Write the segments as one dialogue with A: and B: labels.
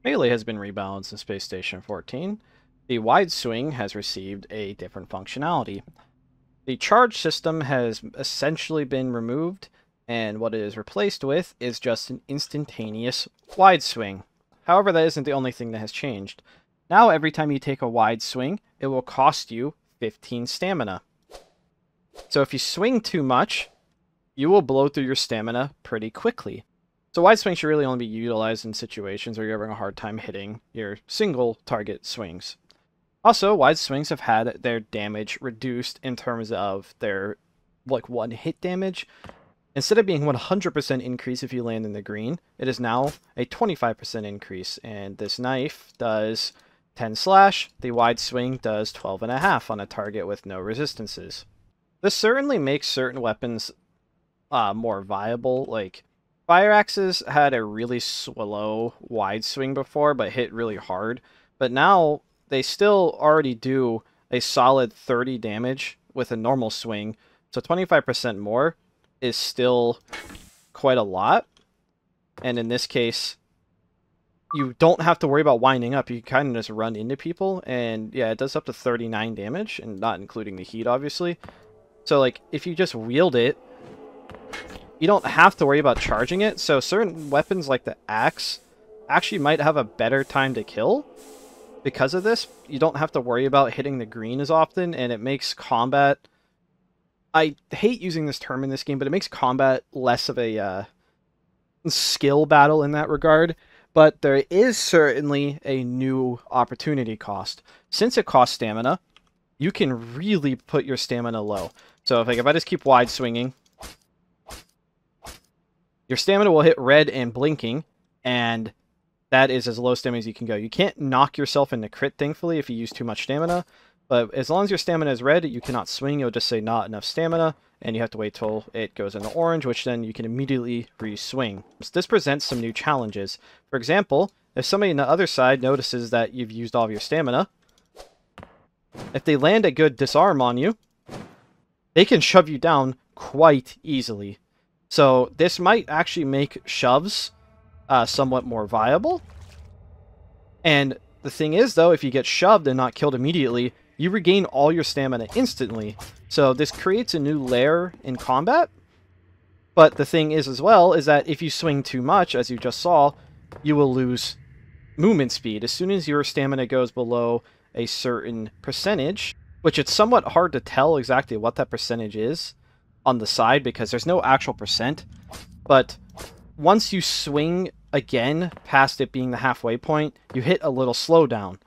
A: Melee has been rebalanced in Space Station 14. The wide swing has received a different functionality. The charge system has essentially been removed, and what it is replaced with is just an instantaneous wide swing. However, that isn't the only thing that has changed. Now, every time you take a wide swing, it will cost you 15 stamina. So if you swing too much, you will blow through your stamina pretty quickly. So wide swing should really only be utilized in situations where you're having a hard time hitting your single target swings. Also, wide swings have had their damage reduced in terms of their one hit damage. Instead of being 100% increase if you land in the green, it is now a 25% increase, and this knife does 10 slash, the wide swing does 12.5 on a target with no resistances. This certainly makes certain weapons more viable. Like, fire axes had a really slow wide swing before, but hit really hard. But now, they still already do a solid 30 damage with a normal swing, so 25% more is still quite a lot. And in this case, you don't have to worry about winding up. You kind of just run into people, and yeah, it does up to 39 damage, and not including the heat, obviously. So, like, if you just wield it, you don't have to worry about charging it, so certain weapons like the axe actually might have a better time to kill. Because of this, you don't have to worry about hitting the green as often, and it makes combat... I hate using this term in this game, but it makes combat less of a skill battle in that regard. But there is certainly a new opportunity cost. Since it costs stamina, you can really put your stamina low. So if I just keep wide swinging, your stamina will hit red and blinking, and that is as low stamina as you can go. You can't knock yourself into crit, thankfully, if you use too much stamina. But as long as your stamina is red, you cannot swing. You'll just say not enough stamina, and you have to wait till it goes into orange, which then you can immediately re-swing. So this presents some new challenges. For example, if somebody on the other side notices that you've used all of your stamina, if they land a good disarm on you, they can shove you down quite easily. So this might actually make shoves somewhat more viable. And the thing is, though, if you get shoved and not killed immediately, you regain all your stamina instantly. So this creates a new layer in combat. But the thing is, as well, is that if you swing too much, as you just saw, you will lose movement speed. As soon as your stamina goes below a certain percentage, which it's somewhat hard to tell exactly what that percentage is on the side because there's no actual percent. But once you swing again past it being the halfway point, you hit a little slowdown.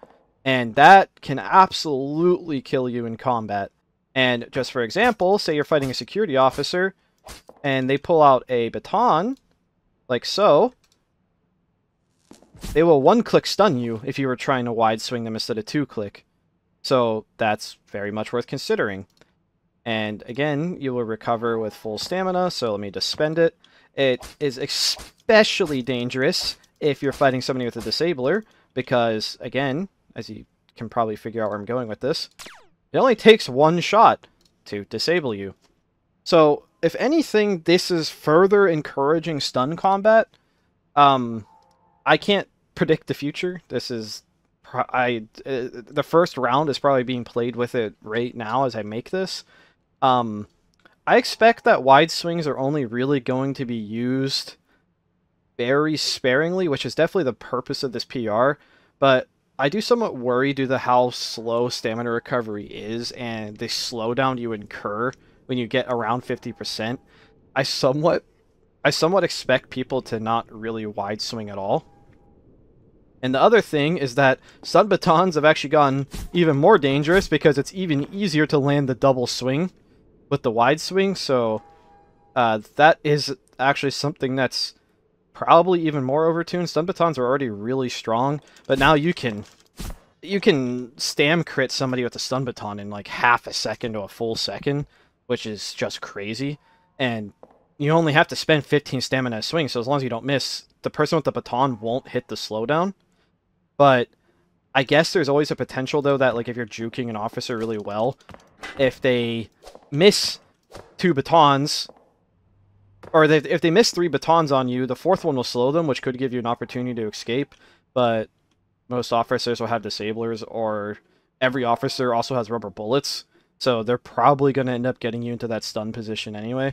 A: And that can absolutely kill you in combat. And just for example, say you're fighting a security officer, and they pull out a baton, like so. They will one-click stun you if you were trying to wide swing them instead of two-click. So that's very much worth considering. And again, you will recover with full stamina, so let me just spend it. It is especially dangerous if you're fighting somebody with a disabler, because, again, as you can probably figure out where I'm going with this, it only takes one shot to disable you. So, if anything, this is further encouraging stun combat. I can't predict the future. This is... the first round is probably being played with it right now as I make this. I expect that wide swings are only really going to be used very sparingly, which is definitely the purpose of this PR, but I do somewhat worry due to how slow stamina recovery is and the slowdown you incur when you get around 50%. I somewhat expect people to not really wide swing at all. And the other thing is that stun batons have actually gotten even more dangerous because it's even easier to land the double swing with the wide swing, so that is actually something that's probably even more overtuned. Stun batons are already really strong, but now you can stam crit somebody with a stun baton in like half a second to a full second, which is just crazy. And you only have to spend 15 stamina a swing, so as long as you don't miss, the person with the baton won't hit the slowdown. But I guess there's always a potential, though, that like if you're juking an officer really well, if they miss 2 batons, or if they miss 3 batons on you, the 4th one will slow them, which could give you an opportunity to escape. but most officers will have disablers, or every officer also has rubber bullets, so they're probably going to end up getting you into that stun position anyway.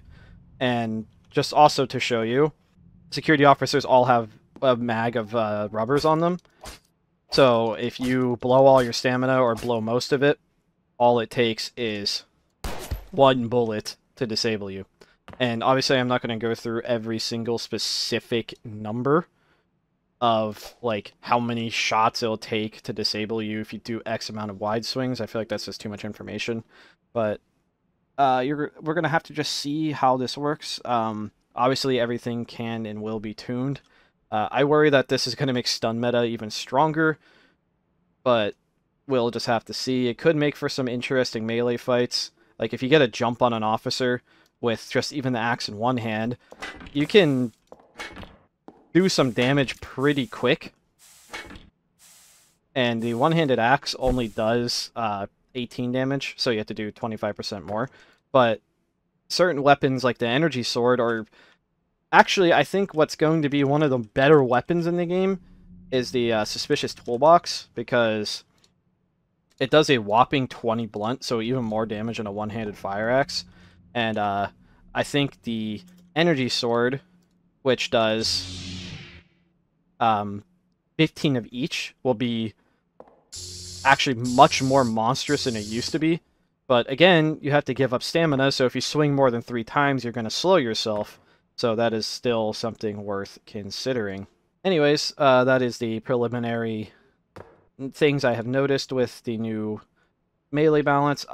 A: And just also to show you, security officers all have a mag of rubbers on them. So if you blow all your stamina or blow most of it, all it takes is one bullet to disable you. And obviously I'm not going to go through every single specific number of like how many shots it'll take to disable you if you do X amount of wide swings. I feel like that's just too much information. But we're going to have to just see how this works. Obviously everything can and will be tuned. I worry that this is going to make stun meta even stronger, but we'll just have to see. It could make for some interesting melee fights. Like if you get a jump on an officer with just even the axe in one hand, you can do some damage pretty quick. And the one-handed axe only does 18 damage, so you have to do 25% more. But certain weapons like the energy sword are... Actually, I think what's going to be one of the better weapons in the game is the Suspicious Toolbox, because it does a whopping 20 blunt, so even more damage than a one-handed fire axe. And I think the energy sword, which does 15 of each, will be actually much more monstrous than it used to be. But again, you have to give up stamina, so if you swing more than 3 times, you're going to slow yourself. So that is still something worth considering. Anyways, that is the preliminary things I have noticed with the new melee balance.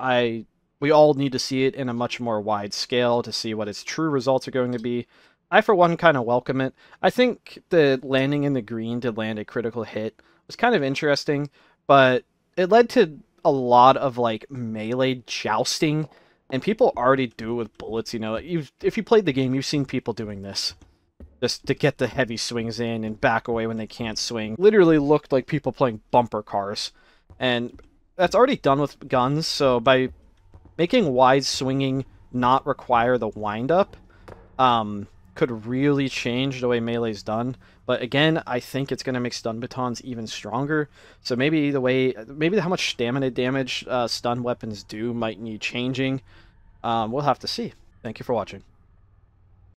A: We all need to see it in a much more wide scale to see what its true results are going to be. I, for one, kind of welcome it. I think the landing in the green to land a critical hit was kind of interesting, but it led to a lot of like melee jousting, and people already do it with bullets. You know, if you played the game, you've seen people doing this just to get the heavy swings in and back away when they can't swing. Literally looked like people playing bumper cars, and that's already done with guns. So by making wide swinging not require the wind-up, could really change the way melee's done. But again, I think it's going to make stun batons even stronger. So maybe how much stamina damage stun weapons do might need changing. We'll have to see. Thank you for watching.